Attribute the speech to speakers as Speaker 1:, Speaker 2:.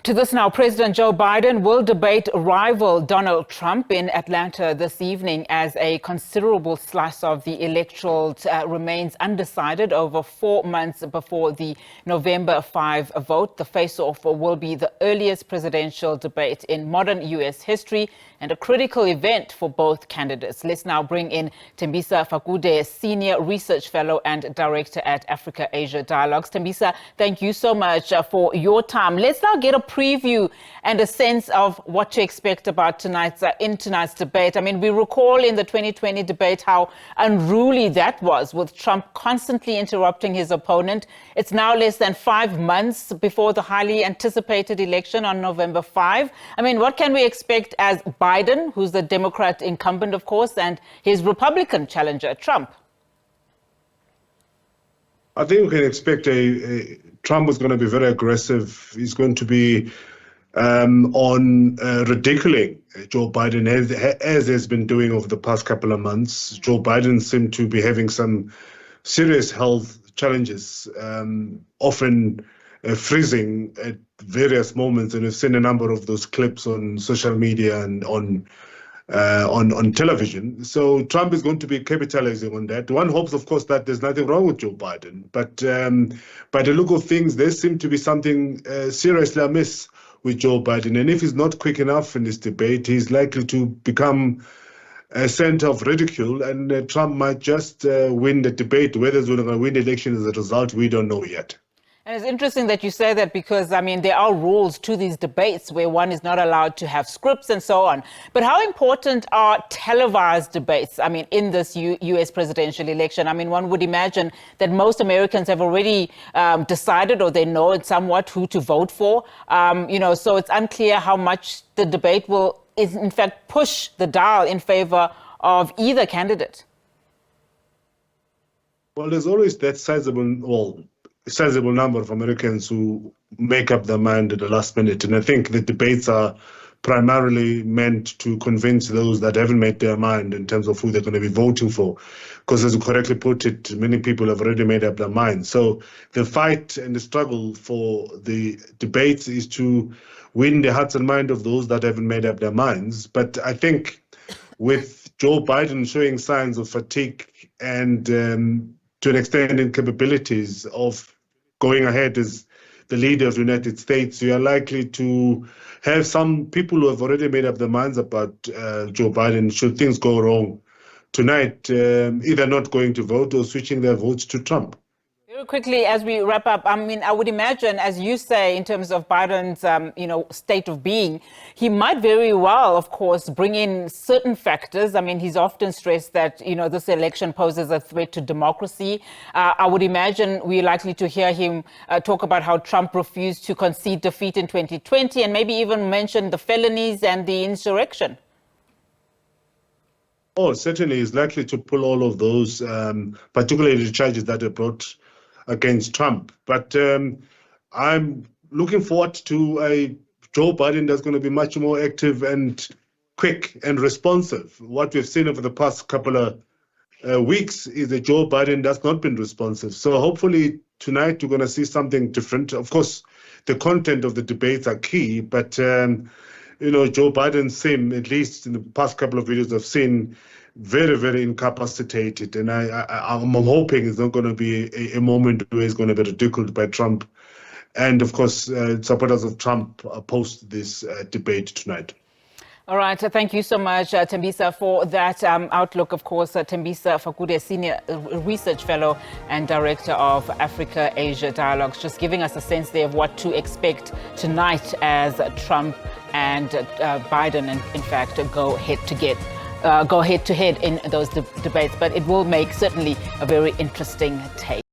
Speaker 1: To this now, President Joe Biden will debate rival Donald Trump in Atlanta this evening as a considerable slice of the electorate remains undecided over 4 months before the November 5 vote. The face-off will be the earliest presidential debate in modern U.S. history and a critical event for both candidates. Let's now bring in Thembisa Fakude, Senior Research Fellow and Director at Africa-Asia Dialogues. Thembisa, thank you so much for your time. Let's now get a preview and a sense of what to expect about tonight's debate. I mean, we recall in the 2020 debate how unruly that was, with Trump constantly interrupting his opponent. It's now less than 5 months before the highly anticipated election on November 5. I mean, what can we expect as Biden, who's the Democrat incumbent, of course, and his Republican challenger, Trump?
Speaker 2: I think we can expect Trump is going to be very aggressive. He's going to be on ridiculing Joe Biden, as has been doing over the past couple of months. Joe Biden seemed to be having some serious health challenges, often freezing at various moments, and we've seen a number of those clips on social media and on television. So Trump is going to be capitalizing on that. One hopes, of course, that there's nothing wrong with Joe Biden, but by the look of things, there seems to be something seriously amiss with Joe Biden. And if he's not quick enough in this debate, he's likely to become a center of ridicule, and Trump might just win the debate. Whether he's going to win the election as a result, we don't know yet.
Speaker 1: And it's interesting that you say that because, I mean, there are rules to these debates where one is not allowed to have scripts and so on. But how important are televised debates, I mean, in this U.S. presidential election? I mean, one would imagine that most Americans have already decided, or they know somewhat who to vote for. So it's unclear how much the debate will, in fact, push the dial in favor of either candidate.
Speaker 2: Well, there's always that sizable number of Americans who make up their mind at the last minute. And I think the debates are primarily meant to convince those that haven't made their mind in terms of who they're going to be voting for. Because as you correctly put it, many people have already made up their mind. So the fight and the struggle for the debates is to win the hearts and minds of those that haven't made up their minds. But I think with Joe Biden showing signs of fatigue and to an extent incapabilities of going ahead as the leader of the United States, you are likely to have some people who have already made up their minds about Joe Biden, should things go wrong tonight, either not going to vote or switching their votes to Trump.
Speaker 1: Very quickly, as we wrap up, I mean, I would imagine, as you say, in terms of Biden's, state of being, he might very well, of course, bring in certain factors. I mean, he's often stressed that, this election poses a threat to democracy. I would imagine we're likely to hear him talk about how Trump refused to concede defeat in 2020 and maybe even mention the felonies and the insurrection.
Speaker 2: Oh, certainly he's likely to pull all of those, particularly the charges that are brought against Trump. But I'm looking forward to a Joe Biden that's going to be much more active and quick and responsive. What we've seen over the past couple of weeks is that Joe Biden that's not been responsive. So hopefully tonight we're going to see something different. Of course, the content of the debates are key, but Joe Biden seemed, at least in the past couple of videos I've seen, very, very incapacitated. And I'm hoping it's not going to be a moment where he's going to be ridiculed by Trump. And of course, supporters of Trump post this debate tonight.
Speaker 1: All right. Thank you so much, Thembisa, for that outlook. Of course, Thembisa Fakude, Senior Research Fellow and Director of Africa-Asia Dialogues, just giving us a sense there of what to expect tonight as Trump and Biden, in fact, go head to head in those debates. But it will make certainly a very interesting take.